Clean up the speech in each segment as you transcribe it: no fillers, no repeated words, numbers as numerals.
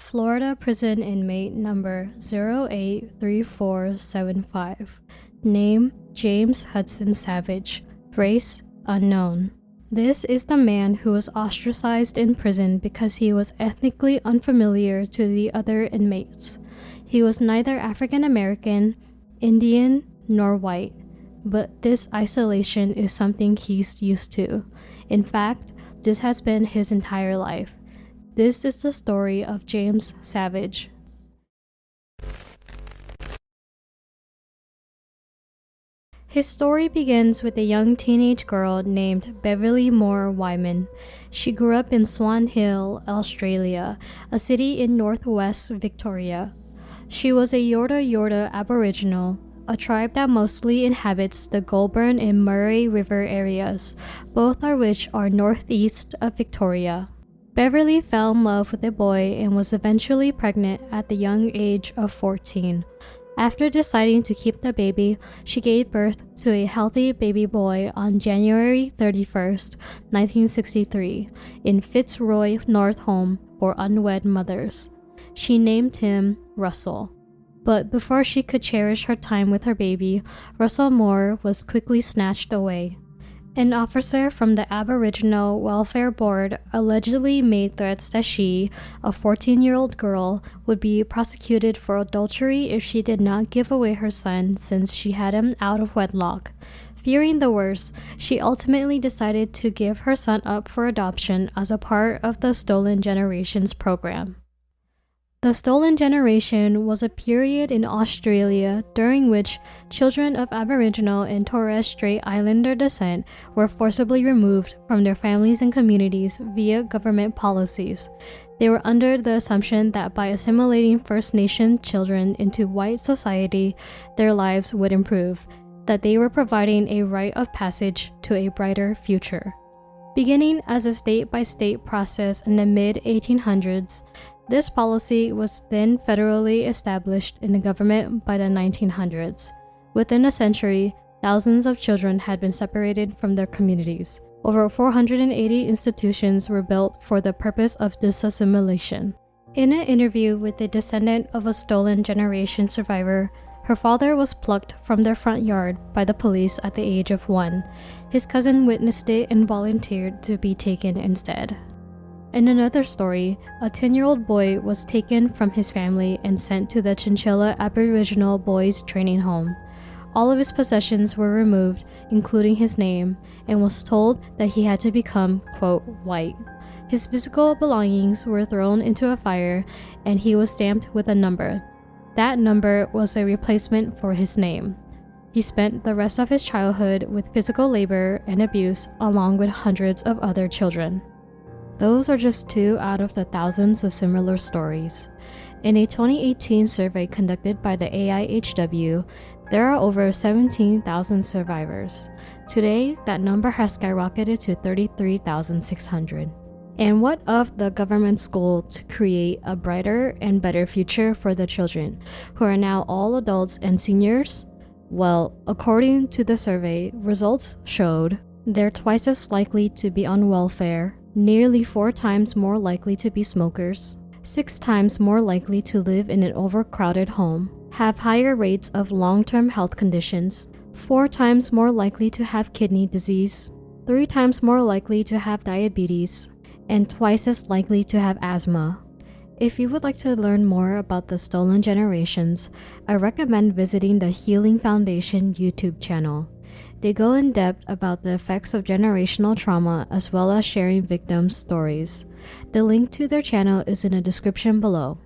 Florida prison inmate number 083475. Name James Hudson Savage. Race unknown. This is the man who was ostracized in prison because he was ethnically unfamiliar to the other inmates. He was neither African American, Indian, nor white, but this isolation is something he's used to. In fact, this has been his entire life. This is the story of James Savage. His story begins with a young teenage girl named Beverly Moore Wyman. She grew up in Swan Hill, Australia, a city in northwest Victoria. She was a Yorta Yorta Aboriginal, a tribe that mostly inhabits the Goulburn and Murray River areas, both of which are northeast of Victoria. Beverly fell in love with a boy and was eventually pregnant at the young age of 14. After deciding to keep the baby, she gave birth to a healthy baby boy on January 31st, 1963, in Fitzroy North Home for Unwed Mothers. She named him Russell. But before she could cherish her time with her baby, Russell Moore was quickly snatched away. An officer from the Aboriginal Welfare Board allegedly made threats that she, a 14-year-old girl, would be prosecuted for adultery if she did not give away her son since she had him out of wedlock. Fearing the worst, she ultimately decided to give her son up for adoption as a part of the Stolen Generations program. The Stolen Generation was a period in Australia during which children of Aboriginal and Torres Strait Islander descent were forcibly removed from their families and communities via government policies. They were under the assumption that by assimilating First Nation children into white society, their lives would improve, that they were providing a rite of passage to a brighter future. Beginning as a state-by-state process in the mid-1800s, this policy was then federally established in the government by the 1900s. Within a century, thousands of children had been separated from their communities. Over 480 institutions were built for the purpose of disassimilation. In an interview with a descendant of a Stolen Generation survivor, her father was plucked from their front yard by the police at the age of 1. His cousin witnessed it and volunteered to be taken instead. In another story, a 10-year-old boy was taken from his family and sent to the Chinchilla Aboriginal Boys Training Home. All of his possessions were removed, including his name, and was told that he had to become, quote, white. His physical belongings were thrown into a fire, and he was stamped with a number. That number was a replacement for his name. He spent the rest of his childhood with physical labor and abuse, along with hundreds of other children. Those are just 2 out of the thousands of similar stories. In a 2018 survey conducted by the AIHW, there are over 17,000 survivors. Today, that number has skyrocketed to 33,600. And what of the government's goal to create a brighter and better future for the children, who are now all adults and seniors? Well, according to the survey, results showed they're twice as likely to be on welfare, nearly 4 times more likely to be smokers, 6 times more likely to live in an overcrowded home, have higher rates of long-term health conditions, 4 times more likely to have kidney disease, 3 times more likely to have diabetes, and twice as likely to have asthma. If you would like to learn more about the Stolen Generations, I recommend visiting the Healing Foundation YouTube channel. They go in depth about the effects of generational trauma as well as sharing victims' stories. The link to their channel is in the description below.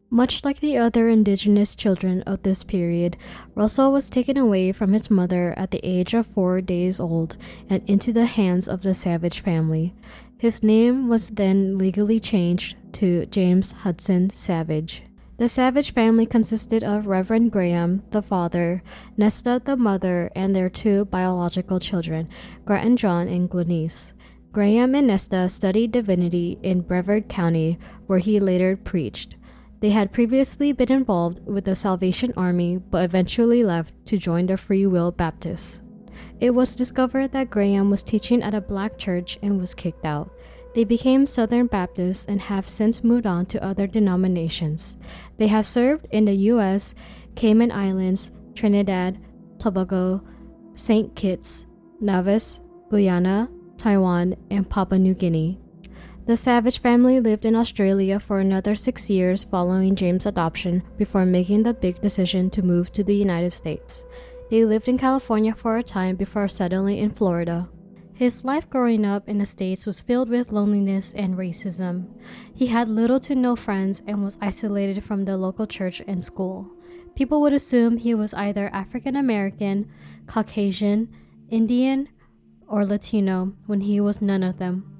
Much like the other Indigenous children of this period, Russell was taken away from his mother at the age of 4 days old and into the hands of the Savage family. His name was then legally changed to James Hudson Savage. The Savage family consisted of Reverend Graham, the father, Nesta, the mother, and their 2 biological children, Grattan John and Glenise. Graham and Nesta studied divinity in Brevard County, where he later preached. They had previously been involved with the Salvation Army, but eventually left to join the Free Will Baptists. It was discovered that Graham was teaching at a black church and was kicked out. They became Southern Baptists and have since moved on to other denominations. They have served in the U.S., Cayman Islands, Trinidad, Tobago, St. Kitts, Nevis, Guyana, Taiwan, and Papua New Guinea. The Savage family lived in Australia for another 6 years following James' adoption before making the big decision to move to the United States. They lived in California for a time before settling in Florida. His life growing up in the States was filled with loneliness and racism. He had little to no friends and was isolated from the local church and school. People would assume he was either African American, Caucasian, Indian, or Latino when he was none of them.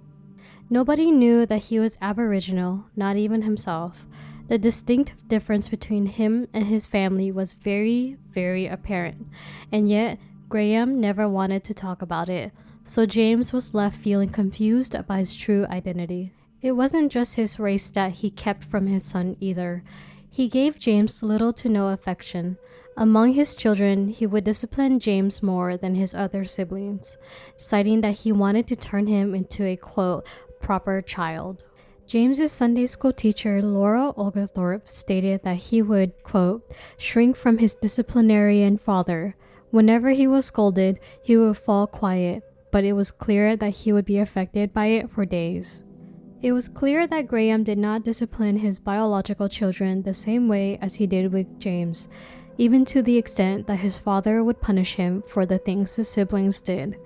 Nobody knew that he was Aboriginal, not even himself. The distinct difference between him and his family was very, very apparent, and yet Graham never wanted to talk about it, so James was left feeling confused by his true identity. It wasn't just his race that he kept from his son either. He gave James little to no affection. Among his children, he would discipline James more than his other siblings, citing that he wanted to turn him into a, quote, proper child. James's Sunday school teacher, Laura Oglethorpe, stated that he would, quote, shrink from his disciplinarian father. Whenever he was scolded, he would fall quiet, but it was clear that he would be affected by it for days. It was clear that Graham did not discipline his biological children the same way as he did with James, even to the extent that his father would punish him for the things his siblings did.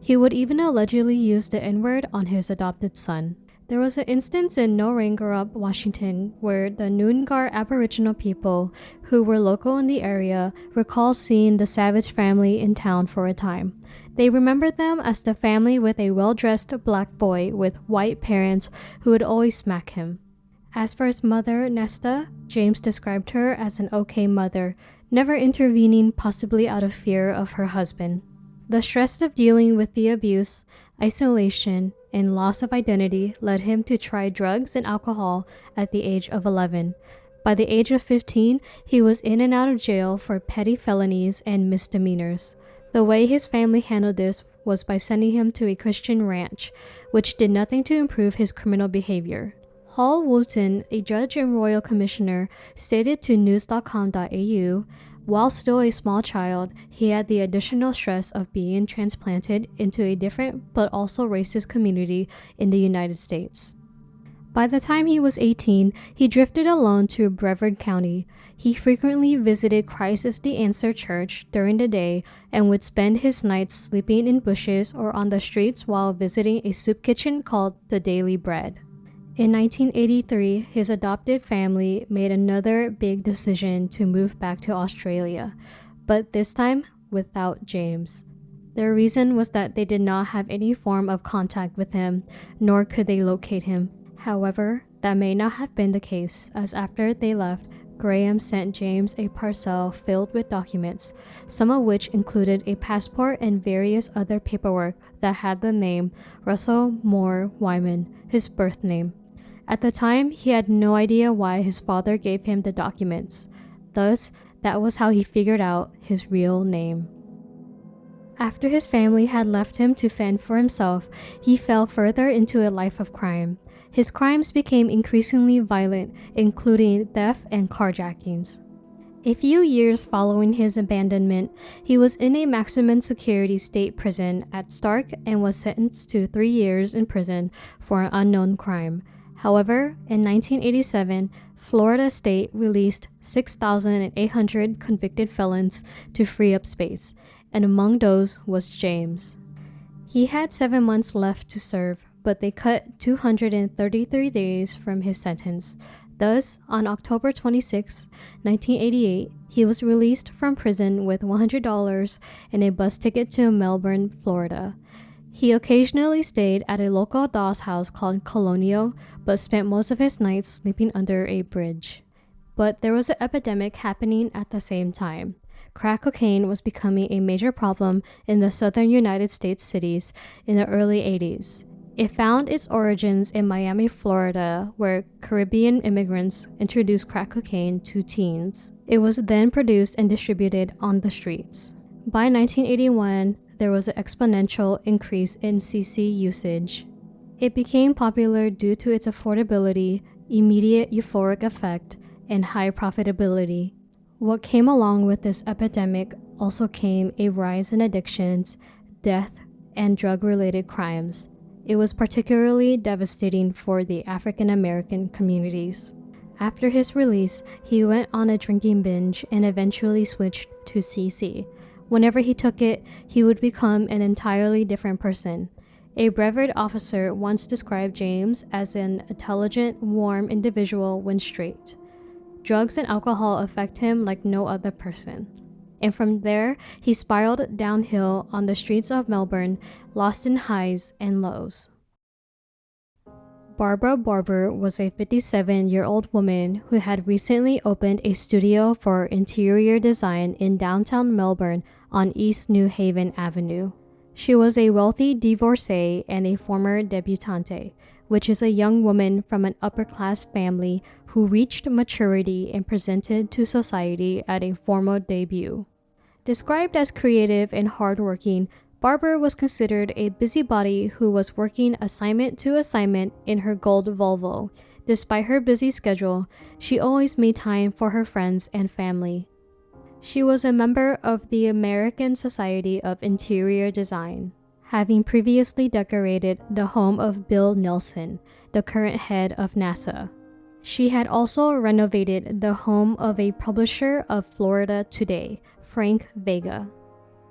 He would even allegedly use the N-word on his adopted son. There was an instance in Norangarup, Washington, where the Noongar Aboriginal people, who were local in the area, recall seeing the Savage family in town for a time. They remembered them as the family with a well-dressed black boy with white parents who would always smack him. As for his mother, Nesta, James described her as an okay mother, never intervening, possibly out of fear of her husband. The stress of dealing with the abuse, isolation, and loss of identity led him to try drugs and alcohol at the age of 11. By the age of 15, he was in and out of jail for petty felonies and misdemeanors. The way his family handled this was by sending him to a Christian ranch, which did nothing to improve his criminal behavior. Hall Wooten, a judge and royal commissioner, stated to news.com.au, while still a small child, he had the additional stress of being transplanted into a different but also racist community in the United States. By the time he was 18, he drifted alone to Brevard County. He frequently visited Christ is the Answer Church during the day and would spend his nights sleeping in bushes or on the streets while visiting a soup kitchen called the Daily Bread. In 1983, his adopted family made another big decision to move back to Australia, but this time without James. Their reason was that they did not have any form of contact with him, nor could they locate him. However, that may not have been the case, as after they left, Graham sent James a parcel filled with documents, some of which included a passport and various other paperwork that had the name Russell Moore Wyman, his birth name. At the time, he had no idea why his father gave him the documents. Thus, that was how he figured out his real name. After his family had left him to fend for himself, he fell further into a life of crime. His crimes became increasingly violent, including theft and carjackings. A few years following his abandonment, he was in a maximum security state prison at Stark and was sentenced to 3 years in prison for an unknown crime. However, in 1987, Florida State released 6,800 convicted felons to free up space, and among those was James. He had 7 months left to serve, but they cut 233 days from his sentence. Thus, on October 26, 1988, he was released from prison with $100 and a bus ticket to Melbourne, Florida. He occasionally stayed at a local doll's house called Colonial, but spent most of his nights sleeping under a bridge. But there was an epidemic happening at the same time. Crack cocaine was becoming a major problem in the southern United States cities in the early 80s. It found its origins in Miami, Florida, where Caribbean immigrants introduced crack cocaine to teens. It was then produced and distributed on the streets. By 1981, there was an exponential increase in CC usage. It became popular due to its affordability, immediate euphoric effect, and high profitability. What came along with this epidemic also came a rise in addictions, death, and drug-related crimes. It was particularly devastating for the African American communities. After his release, he went on a drinking binge and eventually switched to CC. Whenever he took it, he would become an entirely different person. A brevet officer once described James as an intelligent, warm individual when straight. Drugs and alcohol affect him like no other person. And from there, he spiraled downhill on the streets of Melbourne, lost in highs and lows. Barbara Barber was a 57-year-old woman who had recently opened a studio for interior design in downtown Melbourne on East New Haven Avenue. She was a wealthy divorcee and a former debutante, which is a young woman from an upper-class family who reached maturity and presented to society at a formal debut. Described as creative and hardworking, Barber was considered a busybody who was working assignment to assignment in her gold Volvo. Despite her busy schedule, she always made time for her friends and family. She was a member of the American Society of Interior Design, having previously decorated the home of Bill Nelson, the current head of NASA. She had also renovated the home of a publisher of Florida Today, Frank Vega.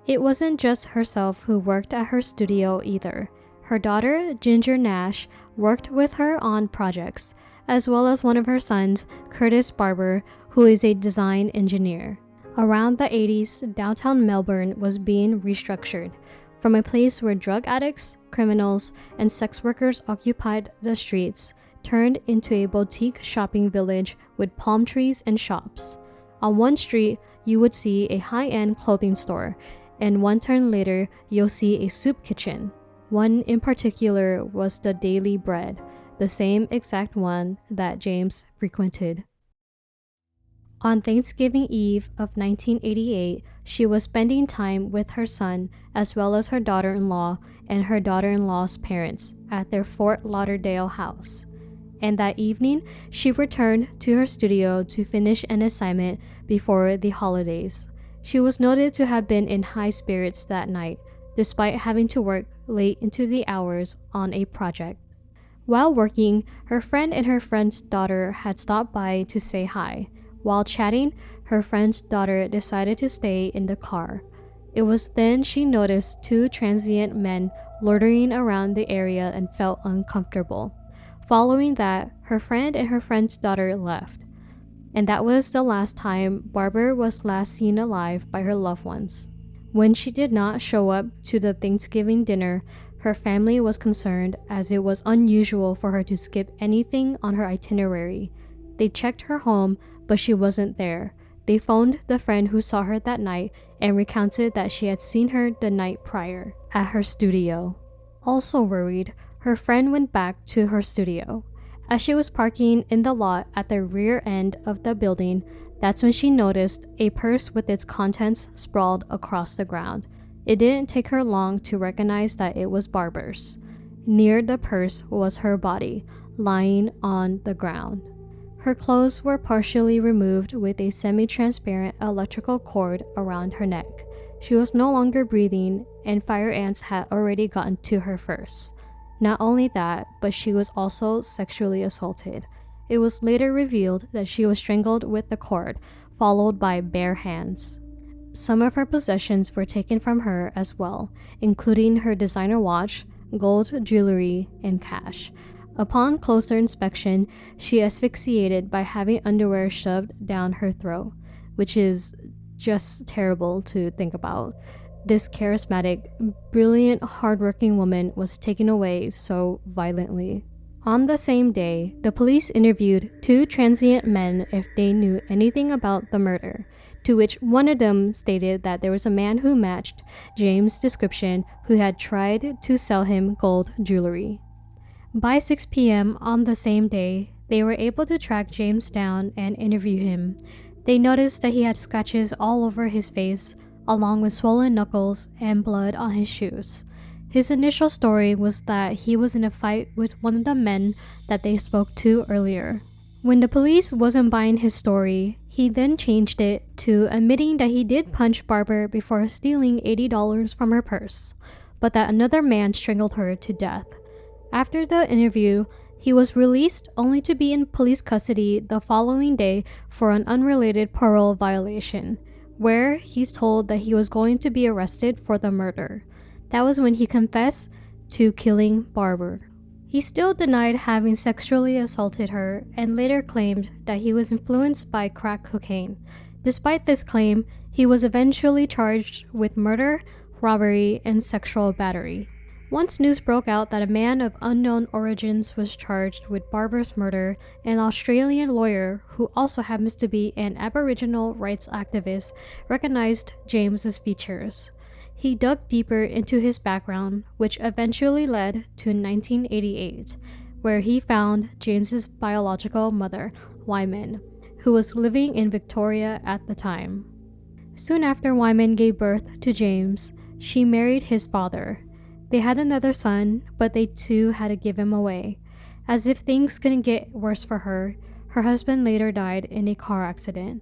It wasn't just herself who worked at her studio either. Her daughter, Ginger Nash, worked with her on projects, as well as one of her sons, Curtis Barber, who is a design engineer. Around the 80s, downtown Melbourne was being restructured. From a place where drug addicts, criminals, and sex workers occupied the streets, turned into a boutique shopping village with palm trees and shops. On one street, you would see a high-end clothing store, and one turn later, you'll see a soup kitchen. One in particular was the Daily Bread, the same exact one that James frequented. On Thanksgiving Eve of 1988, she was spending time with her son as well as her daughter-in-law and her daughter-in-law's parents at their Fort Lauderdale house. And that evening, she returned to her studio to finish an assignment before the holidays. She was noted to have been in high spirits that night, despite having to work late into the hours on a project. While working, her friend and her friend's daughter had stopped by to say hi. While chatting, her friend's daughter decided to stay in the car. It was then she noticed two transient men loitering around the area and felt uncomfortable. Following that, her friend and her friend's daughter left. And that was the last time Barber was last seen alive by her loved ones. When she did not show up to the Thanksgiving dinner, her family was concerned as it was unusual for her to skip anything on her itinerary. They checked her home, but she wasn't there. They phoned the friend who saw her that night and recounted that she had seen her the night prior at her studio. Also worried, her friend went back to her studio. As she was parking in the lot at the rear end of the building, that's when she noticed a purse with its contents sprawled across the ground. It didn't take her long to recognize that it was Barber's. Near the purse was her body, lying on the ground. Her clothes were partially removed with a semi-transparent electrical cord around her neck. She was no longer breathing, and fire ants had already gotten to her first. Not only that, but she was also sexually assaulted. It was later revealed that she was strangled with the cord, followed by bare hands. Some of her possessions were taken from her as well, including her designer watch, gold jewelry, and cash. Upon closer inspection, she asphyxiated by having underwear shoved down her throat, which is just terrible to think about. This charismatic, brilliant, hardworking woman was taken away so violently. On the same day, the police interviewed two transient men if they knew anything about the murder, to which one of them stated that there was a man who matched James' description who had tried to sell him gold jewelry. By 6 p.m. on the same day, they were able to track James down and interview him. They noticed that he had scratches all over his face, along with swollen knuckles and blood on his shoes. His initial story was that he was in a fight with one of the men that they spoke to earlier. When the police wasn't buying his story, he then changed it to admitting that he did punch Barbara before stealing $80 from her purse, but that another man strangled her to death. After the interview, he was released only to be in police custody the following day for an unrelated parole violation, where he's told that he was going to be arrested for the murder. That was when he confessed to killing Barbara. He still denied having sexually assaulted her and later claimed that he was influenced by crack cocaine. Despite this claim, he was eventually charged with murder, robbery, and sexual battery. Once news broke out that a man of unknown origins was charged with Barbara's murder, an Australian lawyer, who also happens to be an Aboriginal rights activist, recognized James's features. He dug deeper into his background, which eventually led to 1988, where he found James's biological mother, Wyman, who was living in Victoria at the time. Soon after Wyman gave birth to James, she married his father. They had another son, but they too had to give him away. As if things couldn't get worse for her, her husband later died in a car accident.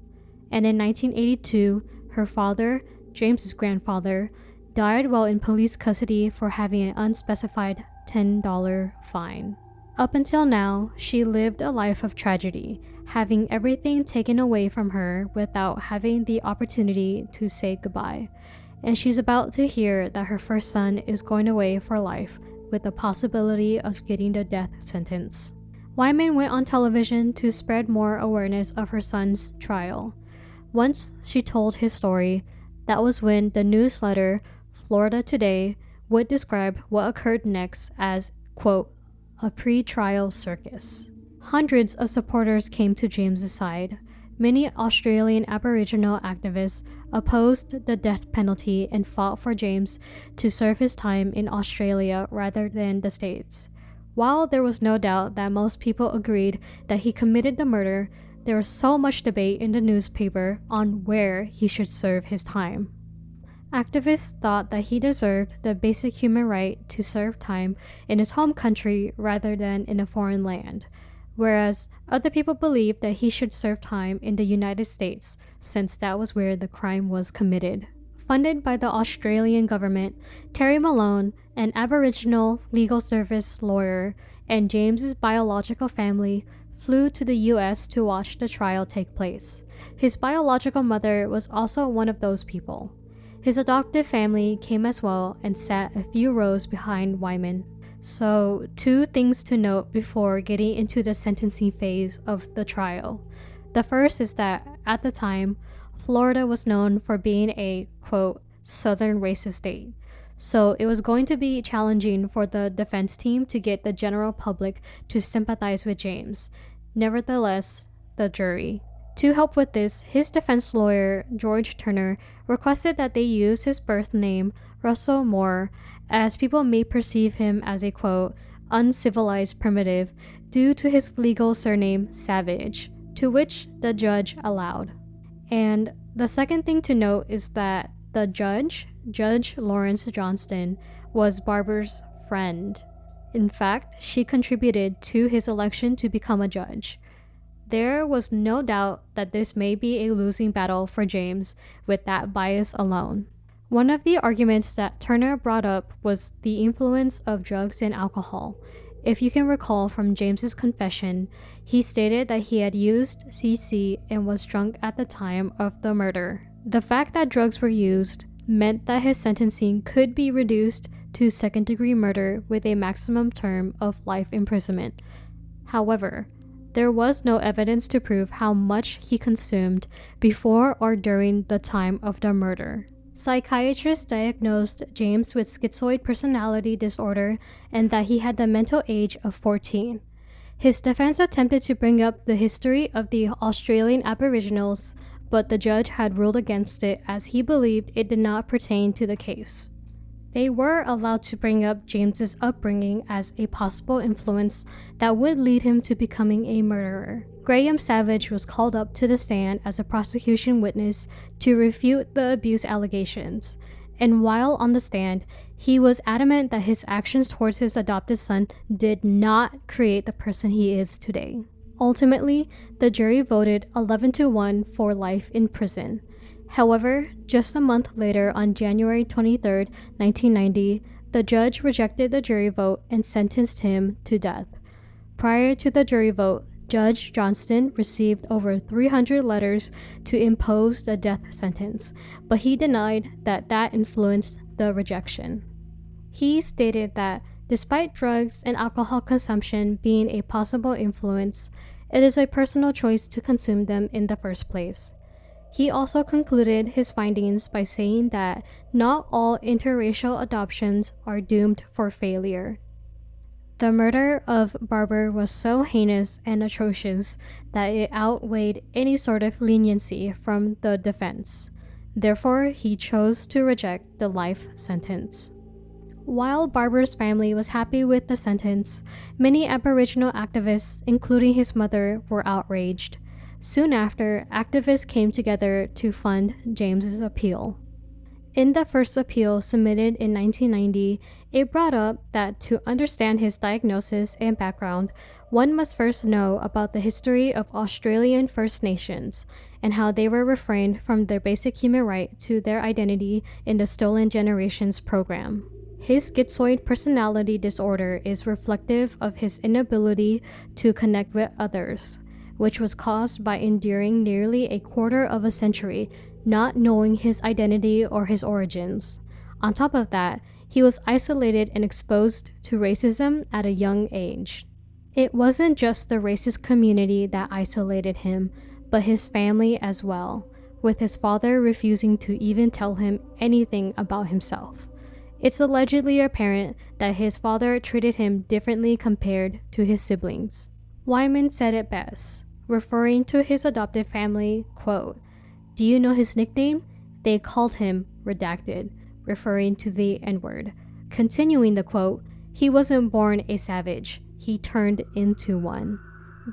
And in 1982, her father, James's grandfather, died while in police custody for having an unspecified $10 fine. Up until now, she lived a life of tragedy, having everything taken away from her without having the opportunity to say goodbye. And she's about to hear that her first son is going away for life with the possibility of getting the death sentence. Wyman went on television to spread more awareness of her son's trial. Once she told his story, that was when the newsletter Florida Today would describe what occurred next as, quote, a pre-trial circus. Hundreds of supporters came to James's side. Many Australian Aboriginal activists opposed the death penalty and fought for James to serve his time in Australia rather than the States. While there was no doubt that most people agreed that he committed the murder, there was so much debate in the newspaper on where he should serve his time. Activists thought that he deserved the basic human right to serve time in his home country rather than in a foreign land, whereas other people believed that he should serve time in the United States since that was where the crime was committed. Funded by the Australian government, Terry Malone, an Aboriginal legal service lawyer, and James's biological family flew to the US to watch the trial take place. His biological mother was also one of those people. His adoptive family came as well and sat a few rows behind Wyman. So, two things to note before getting into the sentencing phase of the trial. The first is that, at the time, Florida was known for being a, quote, southern racist state. So it was going to be challenging for the defense team to get the general public to sympathize with James. Nevertheless, the jury. To help with this, his defense lawyer, George Turner, requested that they use his birth name, Russell Moore, as people may perceive him as a, quote, uncivilized primitive due to his legal surname, Savage, to which the judge allowed. And the second thing to note is that the judge, Judge Lawrence Johnston, was Barbara's friend. In fact, she contributed to his election to become a judge. There was no doubt that this may be a losing battle for James with that bias alone. One of the arguments that Turner brought up was the influence of drugs and alcohol. If you can recall from James's confession, he stated that he had used CC and was drunk at the time of the murder. The fact that drugs were used meant that his sentencing could be reduced to second-degree murder with a maximum term of life imprisonment. However, there was no evidence to prove how much he consumed before or during the time of the murder. Psychiatrists diagnosed James with schizoid personality disorder and that he had the mental age of 14. His defense attempted to bring up the history of the Australian Aboriginals, but the judge had ruled against it as he believed it did not pertain to the case. They were allowed to bring up James's upbringing as a possible influence that would lead him to becoming a murderer. Graham Savage was called up to the stand as a prosecution witness to refute the abuse allegations, and while on the stand, He was adamant that his actions towards his adopted son did not create the person he is today. Ultimately, the jury voted 11-1 for life in prison. However, just a month later, on January 23, 1990, the judge rejected the jury vote and sentenced him to death. Prior to the jury vote, Judge Johnston received over 300 letters to impose the death sentence, but he denied that influenced the rejection. He stated that despite drugs and alcohol consumption being a possible influence, it is a personal choice to consume them in the first place. He also concluded his findings by saying that not all interracial adoptions are doomed for failure. The murder of Barber was so heinous and atrocious that it outweighed any sort of leniency from the defense. Therefore, he chose to reject the life sentence. While Barber's family was happy with the sentence, many Aboriginal activists, including his mother, were outraged. Soon after, activists came together to fund James's appeal. In the first appeal submitted in 1990, it brought up that to understand his diagnosis and background, one must first know about the history of Australian First Nations and how they were refrained from their basic human right to their identity in the Stolen Generations program. His schizoid personality disorder is reflective of his inability to connect with others, which was caused by enduring nearly a quarter of a century not knowing his identity or his origins. On top of that, he was isolated and exposed to racism at a young age. It wasn't just the racist community that isolated him, but his family as well, with his father refusing to even tell him anything about himself. It's allegedly apparent that his father treated him differently compared to his siblings. Wyman said it best, referring to his adopted family, quote, "Do you know his nickname? They called him Redacted," referring to the N-word. Continuing the quote, "He wasn't born a savage, he turned into one."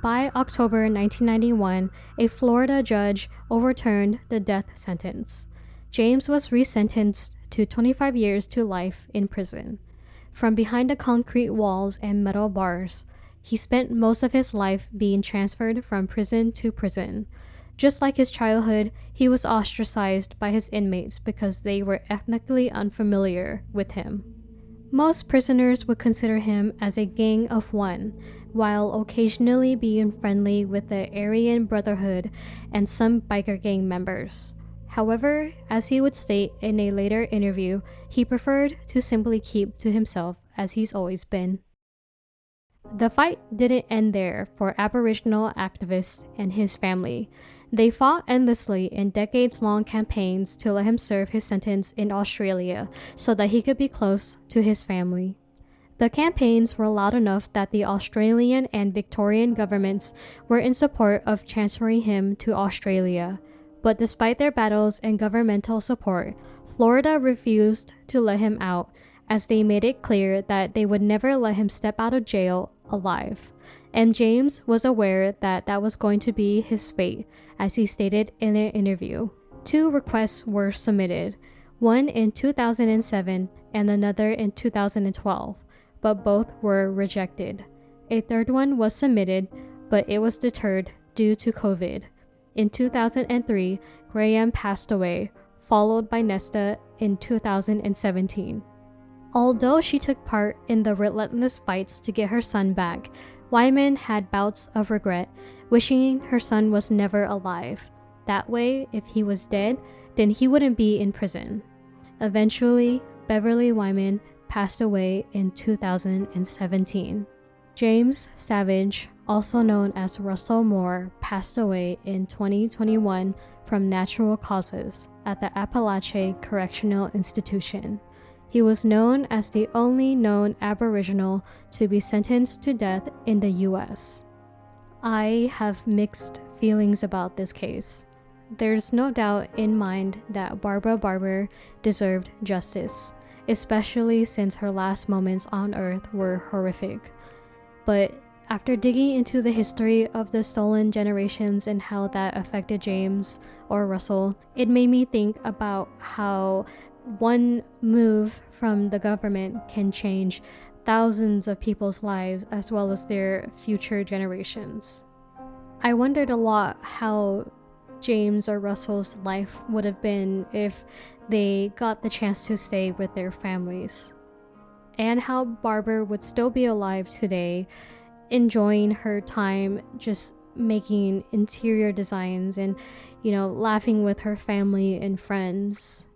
By October 1991, a Florida judge overturned the death sentence. James was resentenced to 25 years to life in prison. From behind the concrete walls and metal bars, he spent most of his life being transferred from prison to prison. Just like his childhood, he was ostracized by his inmates because they were ethnically unfamiliar with him. Most prisoners would consider him as a gang of one, while occasionally being friendly with the Aryan Brotherhood and some biker gang members. However, as he would state in a later interview, he preferred to simply keep to himself as he's always been. The fight didn't end there for Aboriginal activists and his family. They fought endlessly in decades-long campaigns to let him serve his sentence in Australia so that he could be close to his family. The campaigns were loud enough that the Australian and Victorian governments were in support of transferring him to Australia. But despite their battles and governmental support, Florida refused to let him out, as they made it clear that they would never let him step out of jail alive. And James was aware that that was going to be his fate, as he stated in an interview. 2 requests were submitted, one in 2007 and another in 2012, but both were rejected. A third one was submitted, but it was deterred due to COVID. In 2003, Graham passed away, followed by Nesta in 2017. Although she took part in the relentless fights to get her son back, Wyman had bouts of regret, wishing her son was never alive. That way, if he was dead, then he wouldn't be in prison. Eventually, Beverly Wyman passed away in 2017. James Savage, also known as Russell Moore, passed away in 2021 from natural causes at the Appalachian Correctional Institution. He was known as the only known Aboriginal to be sentenced to death in the US. I have mixed feelings about this case. There's no doubt in mind that Barbara Barber deserved justice, especially since her last moments on Earth were horrific. But after digging into the history of the stolen generations and how that affected James or Russell, it made me think about how one move from the government can change thousands of people's lives as well as their future generations. I wondered a lot how James or Russell's life would have been if they got the chance to stay with their families, and how Barbara would still be alive today, enjoying her time just making interior designs and, laughing with her family and friends.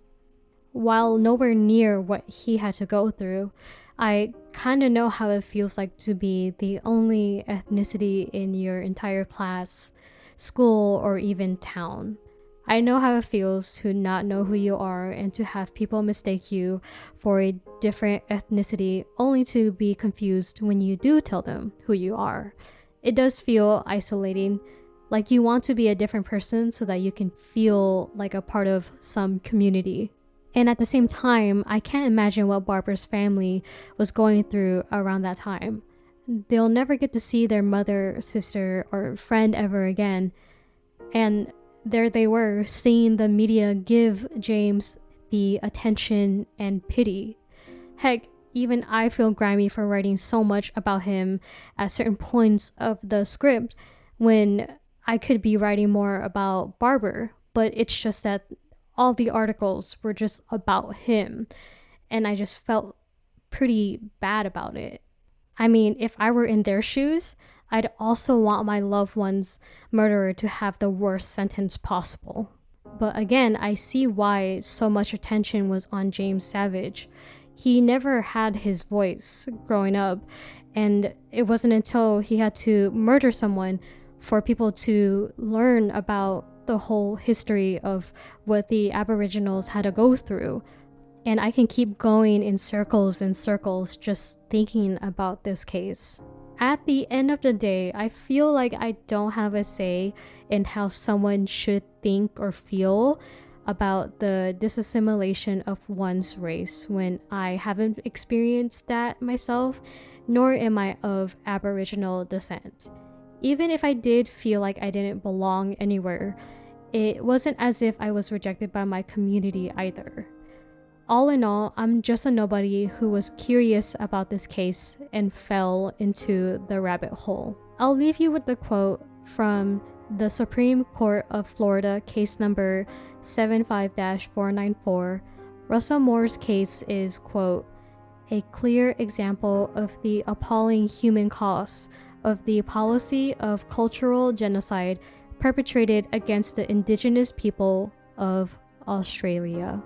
While nowhere near what he had to go through, I kind of know how it feels like to be the only ethnicity in your entire class, school, or even town. I know how it feels to not know who you are and to have people mistake you for a different ethnicity only to be confused when you do tell them who you are. It does feel isolating, like you want to be a different person so that you can feel like a part of some community. And at the same time, I can't imagine what Barbara's family was going through around that time. They'll never get to see their mother, sister, or friend ever again. And there they were, seeing the media give James the attention and pity. Heck, even I feel grimy for writing so much about him at certain points of the script when I could be writing more about Barbara. But it's just that all the articles were just about him, and I just felt pretty bad about it. I mean, if I were in their shoes, I'd also want my loved one's murderer to have the worst sentence possible. But again, I see why so much attention was on James Savage. He never had his voice growing up, and it wasn't until he had to murder someone for people to learn about the whole history of what the Aboriginals had to go through. And I can keep going in circles and circles just thinking about this case. At the end of the day, I feel like I don't have a say in how someone should think or feel about the disassimilation of one's race when I haven't experienced that myself, nor am I of Aboriginal descent. Even if I did feel like I didn't belong anywhere, it wasn't as if I was rejected by my community either. All in all, I'm just a nobody who was curious about this case and fell into the rabbit hole. I'll leave you with the quote from the Supreme Court of Florida, case number 75-494. Russell Moore's case is, quote, a clear example of the appalling human costs of the policy of cultural genocide perpetrated against the indigenous people of Australia.